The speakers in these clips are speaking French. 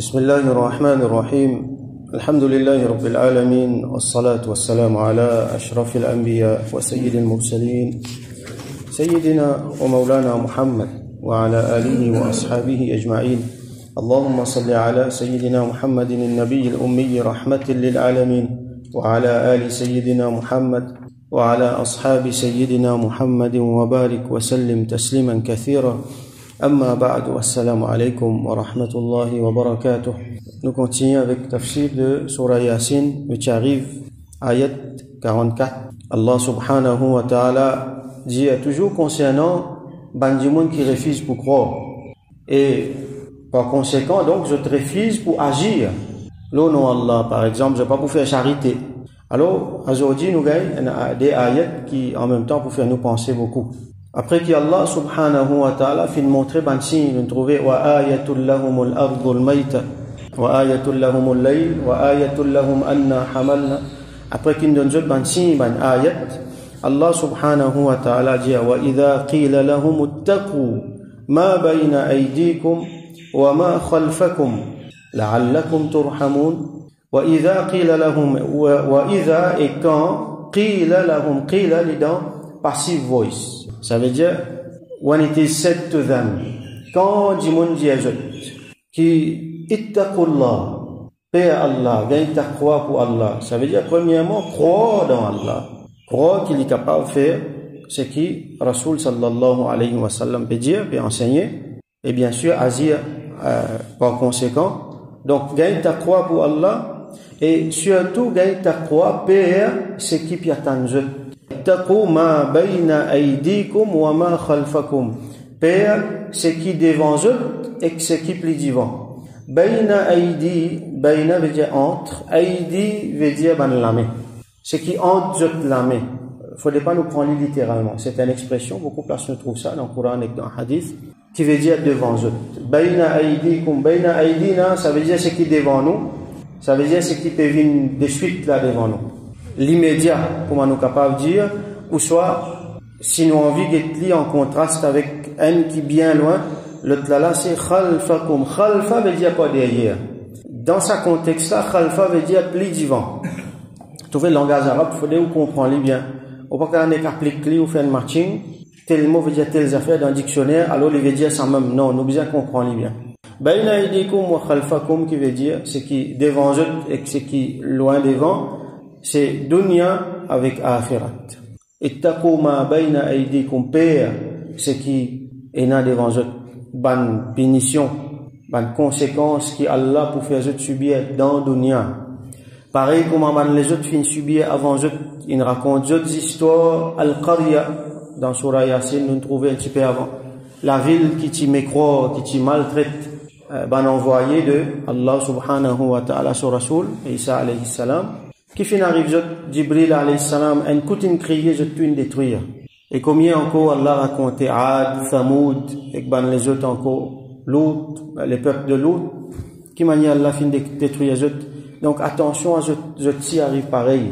بسم الله الرحمن الرحيم الحمد لله رب العالمين والصلاة والسلام على أشرف الأنبياء وسيد المرسلين سيدنا ومولانا محمد وعلى آله وأصحابه أجمعين اللهم صل على سيدنا محمد النبي الأمي رحمة للعالمين وعلى آل سيدنا محمد وعلى أصحاب سيدنا محمد وبارك وسلم تسليما كثيرا أما بعد والسلام عليكم ورحمة الله وبركاته. Nous continuons avec tafsir de Surah Yasin, qui arrive ayat 44. Allah subhanahu wa ta'ala dit toujours concernant Bandimoun qui refuse pour croire. Et par conséquent, donc, je te refuse pour agir. L'au nom Allah, par exemple, je ne vais pas pour faire charité. Alors, aujourd'hui, nous avons des ayats qui, en même temps, pour faire nous penser beaucoup. Après qu'Allah subhanahu wa ta'ala fin montrer ban signe, nous trouver wa ayatul lahumul ardul mayta wa ayatul lahumul layl wa ayatul lahum anna hamalna. Après qu'il donne ban signe ban ayat, Allah subhanahu wa ta'ala dit wa idha qila lahum ittaqu ma bayna aydikum wa ma khalfakum la'allakum turhamun. Wa idha qila lahum wa idha et quand qila lahum qila lidant passive voice. Ça veut dire, when it is said to them, quand Jimoun dit à eux, qui ittaqullah, paix à Allah, gagne ta croix pour Allah. Ça veut dire, premièrement, croire dans Allah. Croire qu'il est capable de faire ce qui Rasoul sallallahu alayhi wa sallam peut dire, peut enseigner, et bien sûr, agir par conséquent. Donc, gagne ta croix pour Allah, et surtout, gagne ta croix, paix ce qui peut attendre eux. Ittaqu ma bayna aydikum wa ma khalfakum. Père, ce qui devant eux et ce qui plie devant. Bayna aydi, bayna veut dire entre, aydi veut dire ban la main. Ce qui entre la main. Faudrait pas nous prendre littéralement. C'est une expression, beaucoup de personnes trouvent ça dans le Coran et dans le Hadith, qui veut dire devant eux. Bayna aydikum, bayna aydina, ça veut dire ce qui devant nous. Ça veut dire ce qui peut venir de suite là devant nous. L'immédiat, comment nous capables de dire, ou soit, si nous envie d'être en contraste avec un qui est bien loin, l'autre là, c'est khalfakum. Khalfa veut dire pas derrière. Dans ce contexte-là, khalfa veut dire pli devant. Trouver le langage arabe, il faudrait vous comprendre bien. On peut pas qu'on applique ou faire un matching, tel mot veut dire telles affaires dans le dictionnaire, alors il veut dire ça même. Non, nous besoin comprendre bien. Bayna aydikum wa khalfakum qui veut dire ce qui devant eux et ce qui loin devant. C'est dunya avec akhirat. Ittaqu ma bayna aydikum, père, ce qui est là devant eux, ban punition, ban conséquences qui Allah pour faire eux subir dans dunya. Pareil comme ban les autres fin subir avant eux, ils racontent d'autres histoires al-Qarya dans Surah Yasin, nous trouvons un petit peu avant. La ville qui t'y mécroit, qui t'y maltraite, ban envoyé de Allah subhanahu wa ta'ala sur Rasoul, Isa alayhi salam. Qui fin arrive, Jibril alayhi salam, un coup de crier, je tue une détruire. Et combien encore Allah racontait Ad, Thamoud, et ban les autres encore, Lut, les peuples de Lut, qui manière Allah fin de détruire les autres. Donc attention à ce qui arrive pareil.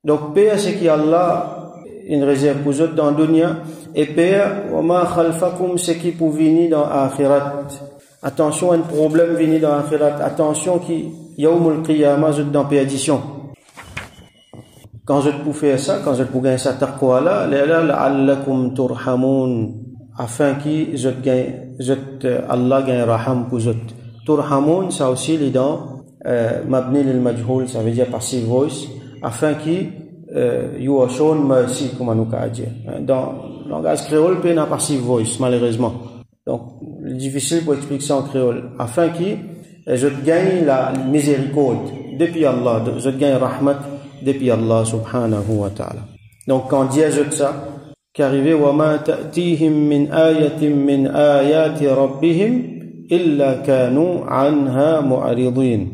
Donc paix c'est qui Allah, une réserve pour eux dans le dunya, et paix, wa ma khalfakum, c'est qui pour venir dans l'akhirat. Attention à un problème venir dans l'akhirat. Attention qui, yawmul qiyamah, dans perdition. Quand je peux faire ça, quand je peux gagner ça taqwa là, la'allakum turhamun, afin que Allah gagne raham pour vous. Turhamun, ça aussi les dans mabni lil majhul, ça veut dire passive voice, afin que you are shown mercy, comme on a dit. Dans le langage créole, il y a passive voice, malheureusement. Donc, c'est difficile pour expliquer ça en créole. Afin que je gagne la miséricorde depuis Allah, je gagne rahmat depuis Allah subhanahu wa ta'ala. Donc quand Dieu ajoute ça, qu'arrivé wa ma ta'tihim min ayatin min ayati rabbihim illa kanu anha mu'aridin.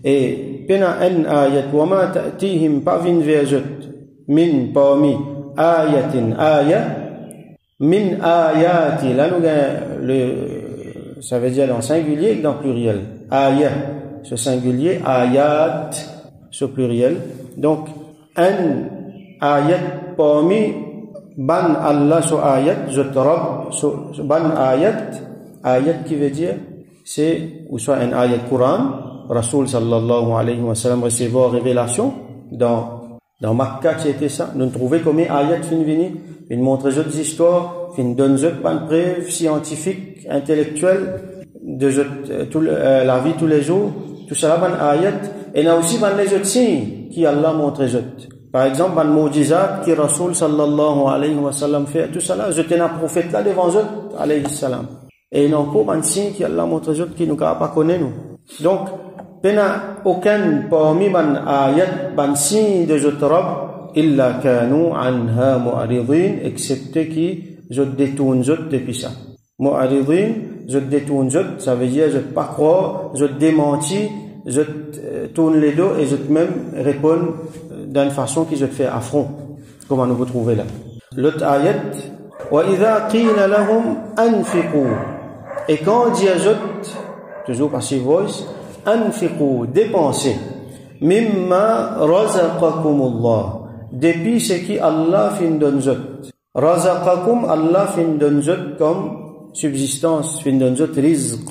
Et pena an ayat wa ma ta'tihim pas vin verjut min parmi ayatin ayat min ayati là nous le ça veut dire dans singulier et dans pluriel. Ayat ce singulier, ayat ce pluriel. Donc, un ayat parmi ban Allah sur ayat, je te robe, ban ayat qui veut dire c'est, ou soit un ayat Coran, Rasul sallallahu alayhi wa sallam recevoir révélation, dans Makkah, c'était ça, nous trouvons comme ayat fin vini, une montre des histoires, fin donne une preuve scientifique, intellectuelle, de la vie tous les jours, tout ça là, ban ayat, et il y a aussi ban les autres signes, qui Allah montre les autres. Par exemple, ban moujizat, qui Rasul sallallahu alayhi wa sallam fait, tout ça là, je tenais un prophète là devant eux, alayhi salam. Et il y a encore un signe qui Allah montre les autres qui nous pas connaît nous. Donc, il n'y a aucun parmi ban ayat, ban signe de autres robes, illa kanu anha mu'aridin, excepté qui je détourne depuis ça. Mu'aridin, je détourne, ça veut dire je ne pas croire, je démentis, je tourne les dos et je même réponds d'une façon qui je te fait affront. Comment nous vous trouvez là? L'autre ayat, wa idha qila lahum anfiqu. Et quand on dit toujours passive voice, anfiqu, dépensez, mimma razaqakumullah, depuis ce qui Allah fin donne zot. Razaqakum, Allah fin donne zot comme subsistance, fin donne zot rizq.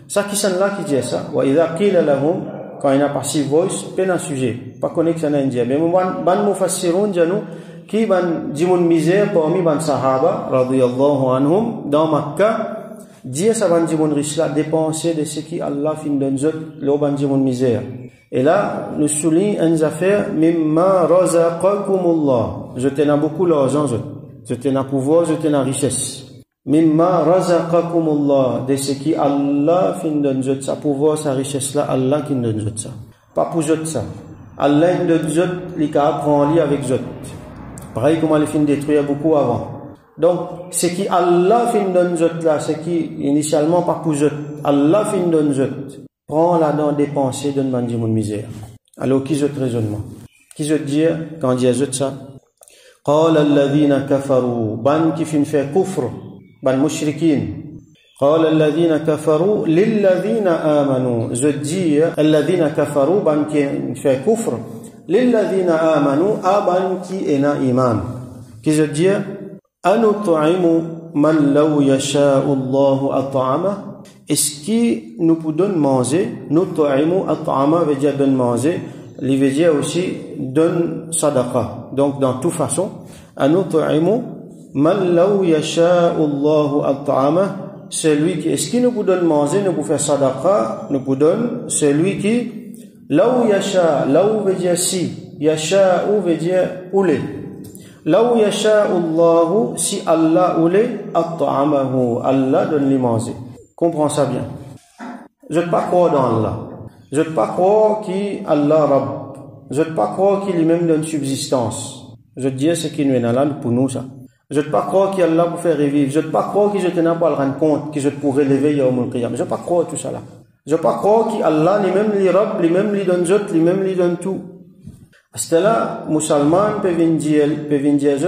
Ça qui sont là qui dit ça, wa idha qila lahum, quand il y a passive voice, peine un sujet, pas connexion à India. Mais ban mufassirun dianou, qui ban dimoun misère parmi ban sahaba, radiyallahu anhum, dans Makkah, dire ça ban dimoun riche là, dépenser de ce qui Allah fin donne zot, l'eau ban dimoun misère. Et là, nous soulignons une affaire, mimma razaqakumullah. Je t'en ai beaucoup l'argent, je t'en ai pouvoir, je t'en ai richesse. Mimma razaqakumullah, de ce qui Allah fin donne zot, sa pouvoir, sa richesse là, Allah qui donne zot ça. Pas pour zot ça. Allah donne zot, li ka apprend li avec zot. Pareil comme il fin détruire beaucoup avant. Donc, ce qui Allah fin donne zot là, ce qui initialement pas pour zot, Allah fin donne zot. Prends là-dedans dépenser d'un bandi mon misère. Alors, qui je raisonnement? Qui je dire, quand dit je ça? Qala alladhina kafaru, ban qui fin fait kufr, ban mushrikin. Qala alladhina kafaru, lilladhina amanu. Je dis, alladhina kafaru, ban qui fait kufr, lilladhina amanu, ban qui est na iman. Qui je dis, anutu'imu man law yasha'u Allahu at'ama. Est-ce que nous pouvons manger, nous to'imu at'ama veut dire donne manger, il veut dire aussi donne sadaqa. Donc dans toute façon, nous to'imu man law yasha'u Allahu at'ama, celui qui, est-ce que nous pouvons manger, nous pouvons faire sadaqa, nous pouvons celui qui, law yasha, law veut dire si, yasha'u veut dire oulé. Law yasha'u Allahu, si Allah oulé, at'amahu, Allah donne lui manger. Comprends ça bien. Je ne pas croire dans Allah. Je ne pas croire qu'il Allah Rabb. Je ne pas croire qu'il lui-même donne subsistance. Je dis ce qui nous est là pour nous ça. Je ne pas croire qu'il Allah pour faire revivre. Je ne pas croire qu'il je tenais pas à le rendre compte que je pourrais lever Yawmul Qiyam. Je ne pas croire tout ça là. Je ne pas croire qu'Allah lui-même lui Rabb, lui-même lui donne zot, lui-même lui donne tout. Parce que là, musulman peut venir dire zot.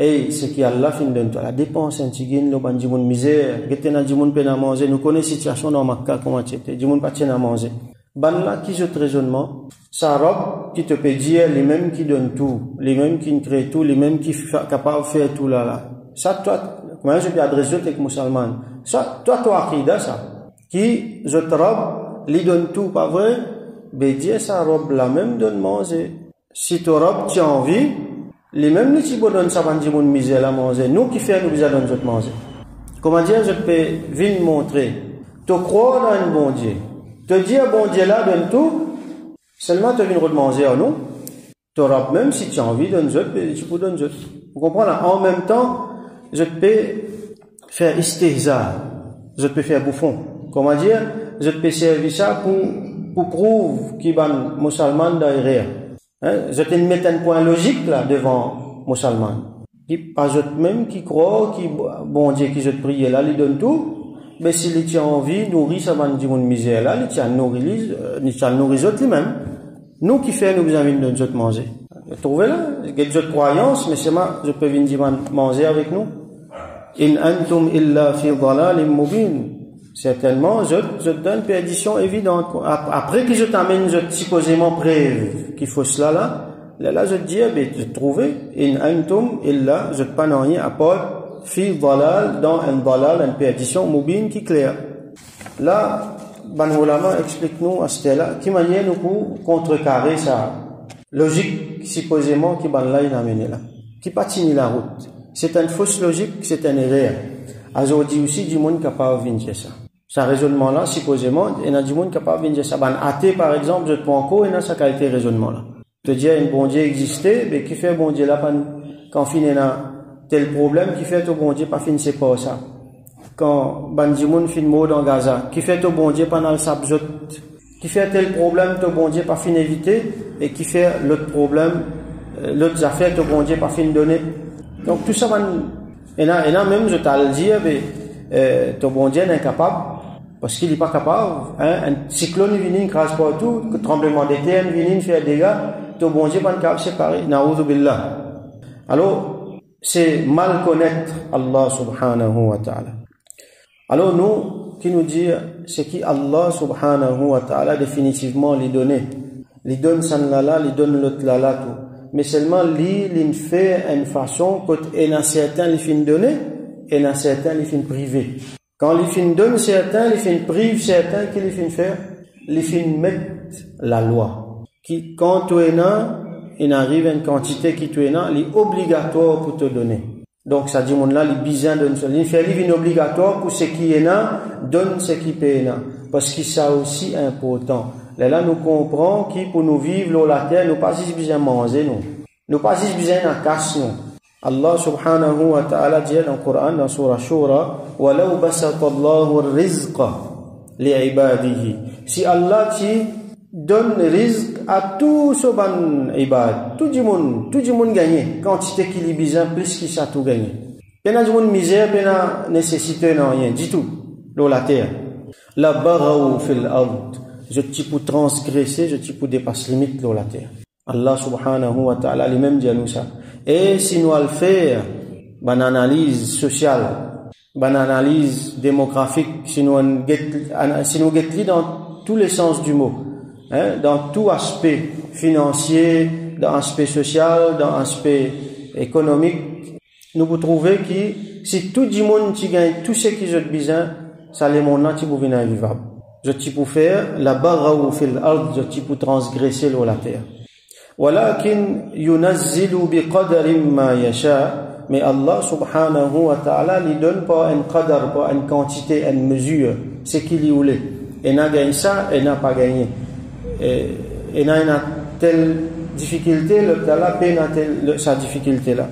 Et ce qui Allah fin donne toi la dépense un tigin lo ban dimoun misère getena dimoun peine à manger nous connaissons situation dans Makkah comment c'était dimoun pas tient à manger ban là qui je raisonnement ça robe qui te peut dire les mêmes qui donnent tout les mêmes qui créent tout les mêmes qui capable faire tout là ça toi comment je peux adresser avec musulman ça toi aqida ça qui je te robe lui donne tout pas vrai ben dire ça robe la même donne manger si tu robe tu as envie les mêmes les qui donnent ça bandi mon misère à manger nous qui fait nous besoin donner notre manger comment dire je peux venir montrer te croire dans un bon Dieu te dire bon Dieu là donne tout seulement te venir manger à nous te rap même si tu as envie donne autres tu peux donner autres vous comprenez là en même temps je peux faire istihza je peux faire bouffon comment dire je peux servir ça pour prouver qu'il ban musulman derrière. Je te mets un point logique là devant musulman. Qui pas même qui croit, qui bon Dieu qui je te prie là, il donne tout. Mais s'il tient envie, nourrit ça va dire mon misère là, il tient nourrit, autres lui-même. Nous qui fait nous besoin de nous manger. Trouvez là, quelque chose de croyance, mais c'est moi, je peux venir manger avec nous. In antum illa fi dhalalin mubin. Certainement, je donne perdition évidente. Après que je t'amène, je supposément preuve qu'il faut cela là, je te dis, je te trouvais, in antum illa, je te pas rien à part, fi dhalal, dans un dhalal, une perdition mubin qui est claire. Là, ban ulama explique-nous à ce là, qui manière nous pour contrecarrer ça. Logique, supposément, qui ban là, il a mené là. Qui patine la route. C'est une fausse logique, c'est une erreur. Aujourd'hui aussi, du monde capable de venir ça. Ce raisonnement-là, supposément, il y a du monde capable de venir ça. Ban athée, par exemple, je te prends encore, il y a sa qualité raisonnement-là. Te dire, un bon Dieu existait, mais qui fait bon Dieu là, quand finit tel problème, qui fait au bon Dieu, pas finir, c'est pas ça. Quand ban du monde fin mot dans Gaza, qui fait au bon Dieu pendant le sabzot, qui fait tel problème, au bon Dieu, pas fin éviter, et qui fait l'autre problème, l'autre affaire, au bon Dieu, pas fin donner. Donc, tout ça, et là, même, je t'ai le dire, mais, ton bon Dieu est incapable, parce qu'il n'est pas capable, hein, un cyclone vient, crase partout, un tremblement de terre vient, fait des dégâts, ton bon Dieu n'est pas capable de séparer, na'oudhu billah. Alors, c'est mal connaître Allah subhanahu wa ta'ala. Alors, nous, qui nous dit, c'est qui Allah subhanahu wa ta'ala définitivement les donner. Les donne san lala, les donne l'autre lala, tout. Mais seulement, il fait une façon que, il y a certains, les fin donner, et il y a certains, les fin priver. Quand les fin donnent certains, les fin privent certains, qui les fin faire? Les fin mettre la loi. Qui, quand tu es là, il arrive une quantité qui tu es là, il est obligatoire pour te donner. Donc, ça dit, mon là, les bisins donnent ça. Il fait une obligatoire pour ce qui est là, donne ce qui paye là. Parce que ça aussi important. Là, nous comprenons qui, pour nous vivre la terre, nous pas si bien manger, nous. Nous pas si bien en casse, nous. Allah subhanahu wa ta'ala dit dans le Coran, dans Surah Shura, وَلَوْ بَسَطَ اللَّهُ الرِّزْقَ لِعِبَادِهِ. Si Allah t'y donne rizq à tout ce ban ibad, tout du monde gagne, quantité qui est bizarre, plus qui ça tout gagne. Il y a du monde misère, il y a nécessité, non, rien, du tout, dans la terre. La baraou fil ard. Je t'y pour transgresser, je t'y pour dépasser limite dans la terre. Allah subhanahu wa ta'ala lui-même dit à nous ça. Et si nous allons faire une analyse sociale, une analyse démographique, si nous guettons dans tous les sens du mot, hein, dans tout aspect financier, dans aspect social, dans aspect économique, nous pouvons trouver que si tout le monde qui gagne tout ce qui est besoin, ça les monde là qui pour venir vivable. Je t'y pour faire la baraou fil ard, je t'y pour transgresser la terre. ولكن ينزل بقدر ما يشاء, mais Allah subhanahu wa ta'ala lui donne pas un qadar, pas une quantité, une mesure, ce qu'il y voulait. Et n'a gagné ça, et n'a pas gagné. Et n'a une telle difficulté, le ta'ala peine sa difficulté là.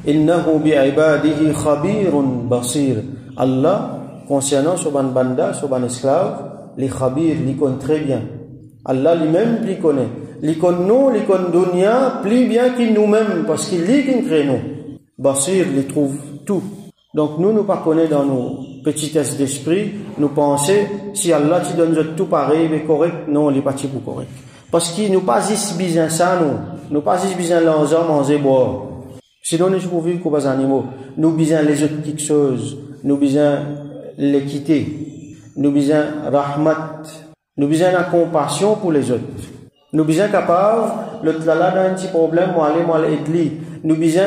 Innahu bi'ibadihi khabirun basir. Allah, concernant ce banda, ce ban esclave, les khabir, les connaît très bien. Allah lui-même les connaît. Les connaît nous, les connaît dunya, plus bien qu'il nous-mêmes, parce qu'il lit qu'il crée nous. Basir, les trouve tout. Donc nous pas connaissons dans nos petitesses d'esprit, nous pensons, si Allah te donne tout pareil, mais correct, non, il n'est pas tout correct. Parce qu'il nous pas si besoin ça, nous pas si besoin l'enjeu, manger, boire. Sinon, nous pouvons vivre comme des animaux. Nous besoin les autres quelque chose, nous besoin l'équité, nous besoin rahmat, nous besoin la compassion pour les autres. Nous besoin capable, l'autre là dans un petit problème, moi aller aider. Nous besoin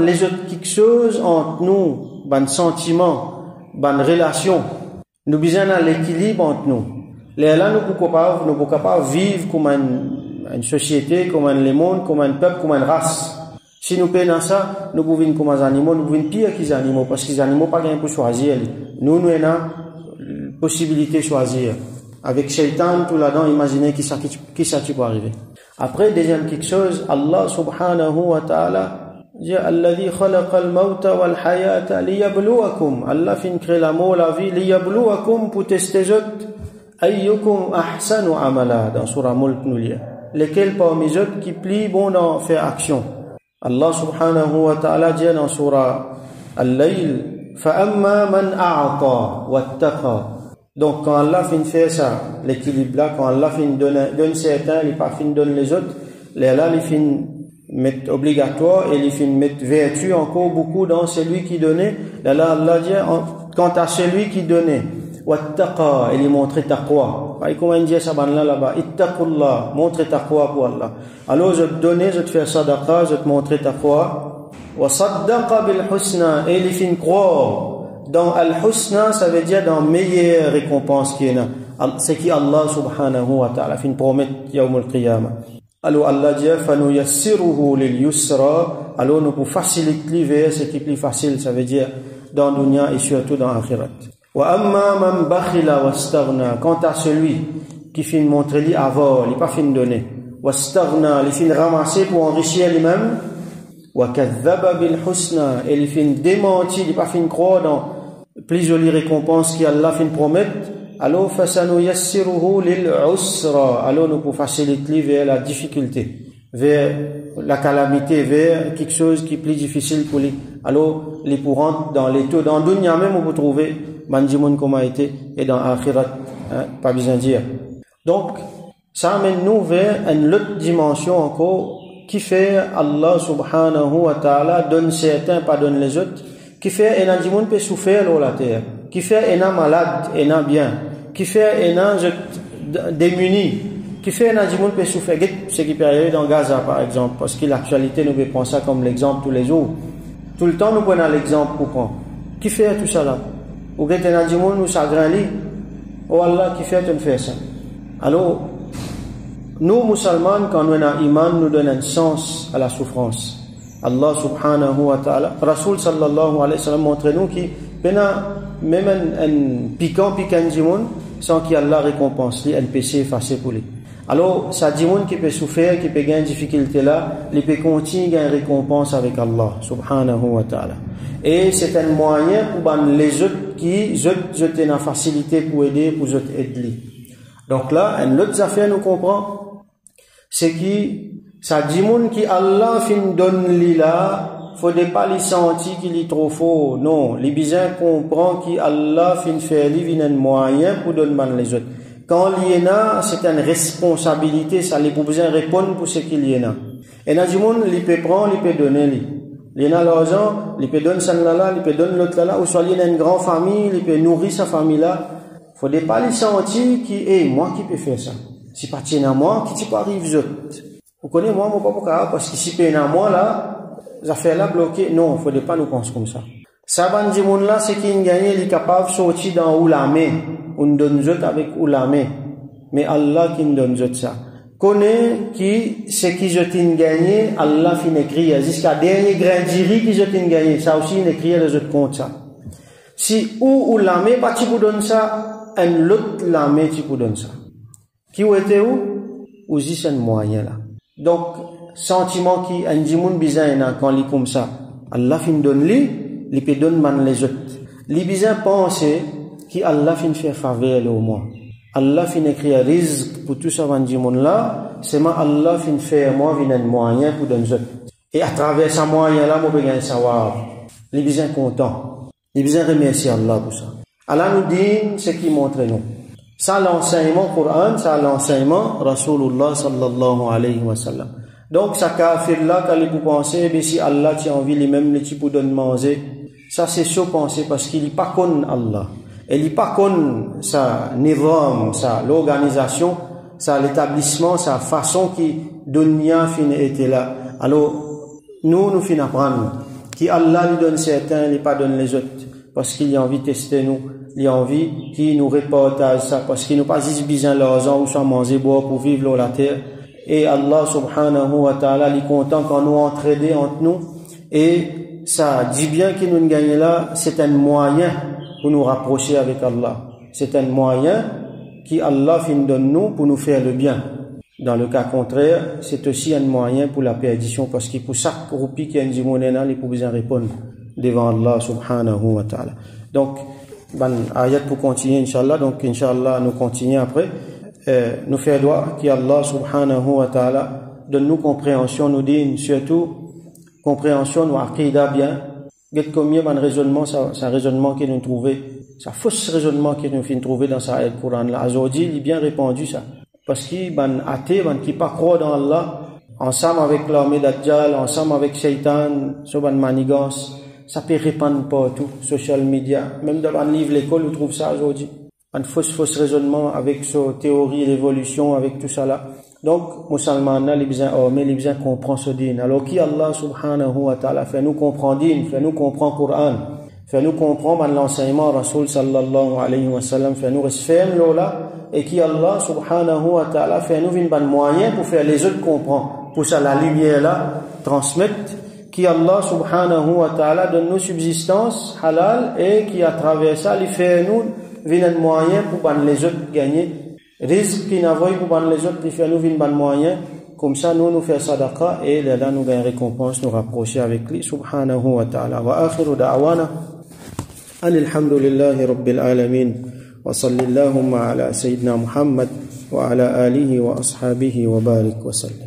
les autres quelque chose entre nous, ban sentiment, ban relation. Nous besoin l'équilibre entre nous. Là nous pouvons capable vivre comme une société, comme un monde, comme un peuple, comme une race. Si nous payons ça, nous pouvons vivre comme des animaux, nous pouvons pire que les animaux, parce que les animaux pas gain pour choisir. Nous avons la possibilité de choisir. Avec Shaitan, tout là-dedans, imaginez qui ça peut arriver. Après, deuxième quelque chose, Allah subhanahu wa ta'ala dit, Alladhi khalaqa al-mawta wal-hayata liyabluwakum. Allah fin crée la mort, la vie, liyabluwakum, pour tester autres. Ayyukum ahsanu amala, dans Surah Mulk nous lit. Lesquels parmi autres qui plient bon dans faire action. Allah subhanahu wa ta'ala dit dans Surah Al-Layl, Fa'amma man a'ata wattaqa. Donc, quand Allah fin fait ça, l'équilibre là, quand Allah fin donne certains, il pas fin donne les autres, là, il fin mettre obligatoire et il fin mettre vertu encore beaucoup dans celui qui donnait. Là, Allah dit, quant à celui qui donnait, wattaqa, il montre taqwa. Comment il dit ça là-bas? Ittaqullah, montre taqwa pour Allah. Alors, je te donne, je te fais sadaqa, je te montre taqwa. Wa saddaqa bil husna, et il fin croire dans Al-Husna, ça veut dire dans meilleure récompense qui est là. C'est qui Allah subhanahu wa ta'ala fait une promesse yawm al-qiyamah. Alors Allah dit fanuyassiruhu lil yusra, alors nous pour faciliter vers ce qui est plus facile, ça veut dire dans dunya et surtout dans akhirat. Wa amma man bakhila wastaghna, quant à celui qui fait montrer lui avoir, il pas fin donner, wastaghna, il fin ramasser pour enrichir lui-même, wa kadhaba bil husna, et il fin démentir, il pas fin croire dans plus jolie récompense qui Allah fin promettre. Alors fasanuyassiruhu lil usra, alors nous pour faciliter vers la difficulté, vers la calamité, vers quelque chose qui est plus difficile pour lui. Alors les pourront dans les taux dans dunya même on peut trouver mandimoun comme a été et dans akhirat, pas besoin de dire. Donc ça amène nous vers une autre dimension encore qui fait Allah subhanahu wa ta'ala donne certains, pas donne les autres, qui fait un mandimoun peut souffrir sur la terre, qui fait un malade, un bien, qui fait un démuni, qui fait un mandimoun peut souffrir. Ce qui peut arriver dans Gaza par exemple, parce que l'actualité nous peut prendre ça comme l'exemple tous les jours. Tout le temps nous prenons l'exemple pour prendre. Qui fait tout ça là? Ou que un mandimoun nous chagrin li, oh Allah qui fait tu fais ça. Alors nous musulmans quand nous avons iman nous donne un sens à la souffrance. Allah subhanahu wa ta'ala, Rasul sallallahu alayhi wa sallam montre nous qui même un piquant dimoun sans qu'Allah récompense lui un péché effacé pour lui. Alors ça dimoun qui peut souffrir, qui peut gagner une difficulté là, il peut continuer une récompense avec Allah subhanahu wa ta'ala. Et c'est un moyen pour les autres qui ont une facilité pour aider, pour aider. Donc là, une autre affaire nous comprend, c'est que ça dit moun qui Allah fin donne li là, faut pas li sentir qu'il est trop fort. Non, les besoin comprend qui Allah fin fait li vient un moyen pour donner les autres. Quand il y en a, c'est une responsabilité, ça les pour besoin répondre pour ce qu'il y en a. Et là, du monde, il peut prendre, il peut donner li. Il y en a l'argent, il peut donner ça là, il peut donner l'autre là, ou soit il y a une grande famille, il peut nourrir sa famille là. Faut pas li sentir qui moi qui peux faire ça. Si pas tiens à moi, qui tu arrive autres. Vous connaissez moi, pas pour parce que si peine à moi là, ça fait là bloqué. Non, faut pas nous penser comme ça. Ça ban di moun là, c'est qu'il gagne, il est capable de sortir dans ou la main, on donne autres avec ou la main. Mais Allah qui nous donne autres ça. Connaît qui c'est qui je t'ai gagné, Allah fin écrire jusqu'à dernier grain de riz qui je t'ai gagné. Ça aussi il écrit les autres comptes ça. Si ou la main pas tu pour donner ça, un l'autre la main tu pour donner ça. Qui ou était où? Ou c'est un moyen là. Donc, sentiment qui un dimoun bizarre quand il comme ça, Allah fin donne lui, il peut donner man les autres. Les bizarre penser qui Allah fin fait faveur au moins. Allah fin écrire rizq pour tout ça van dimoun là, c'est moi Allah fin faire moi vient un moyen pour donner autres. Et à travers ce moyen là, moi peux gagner savoir. Les bizarre content. Les bizarre remercier Allah pour ça. Allah nous dit ce qui montre nous. Ça l'enseignement Coran, ça l'enseignement Rasulullah sallallahu alayhi wa sallam. Donc ça kafir là quand il peut penser mais si Allah tient envie lui-même les types pour donner manger, ça c'est chaud penser parce qu'il n'est pas con Allah. Il n'est pas con sa nizam, sa l'organisation, sa l'établissement, sa façon qui dunya fin était là. Alors nous fin apprendre qui Allah lui donne certains, il pas donne les autres parce qu'il a envie de tester nous. Il a envie qui nous reportage ça parce qu'il nous pas juste besoin l'argent ou soit manger boire pour vivre sur la terre. Et Allah subhanahu wa ta'ala il est content quand nous entraider entre nous. Et ça dit bien qu'il nous gagne là, c'est un moyen pour nous rapprocher avec Allah. C'est un moyen qui Allah fin donne nous pour nous faire le bien. Dans le cas contraire, c'est aussi un moyen pour la perdition parce que pour chaque roupi qui a une monnaie, il faut besoin répondre devant Allah subhanahu wa ta'ala. Donc, ayat pour continuer inshallah, donc inshallah nous continuons après nous faire droit qu'Allah subhanahu wa ta'ala donne nous compréhension nous dit surtout compréhension nous aqida bien get combien de raisonnement ça raisonnement que nous trouver ça fausse raisonnement que nous fin trouver dans sa ayat Coran là aujourd'hui il est bien répandu ça parce qu'il athée qui pas croire dans Allah ensemble avec l'armée d'Adjal ensemble avec Shaitan sur ban manigance. Ça peut répandre partout, social media. Même dans un livre l'école, on trouve ça aujourd'hui. Un fausse raisonnement avec sa théorie d'évolution, avec tout ça là. Donc, musulmans, les besoins armés, les besoins comprendre ce din. Alors, qui Allah subhanahu wa ta'ala fait nous comprendre din, fait nous comprendre Coran, Fais-nous comprendre l'enseignement Rasul sallallahu alayhi wa sallam. Fais-nous respecter là et qui Allah subhanahu wa ta'ala fait-nous une bonne moyen pour faire les autres comprendre. Pour ça, la lumière là, transmettre. Qui Allah subhanahu wa ta'ala donne nous subsistance halal et qui à travers ça, il fait nous un moyen pour les autres gagner. Risque qui n'a pas pour les autres, il fait nous un moyen. Comme ça, nous faire sadaqa et là, nous gagnons récompense, nous rapprocher avec lui, subhanahu wa ta'ala. Wa akhiru da'wana, alhamdulillahi rabbil alamin, wa sallallahu ala sayyidina Muhammad, wa ala alihi wa ashabihi wa barik wa sallam.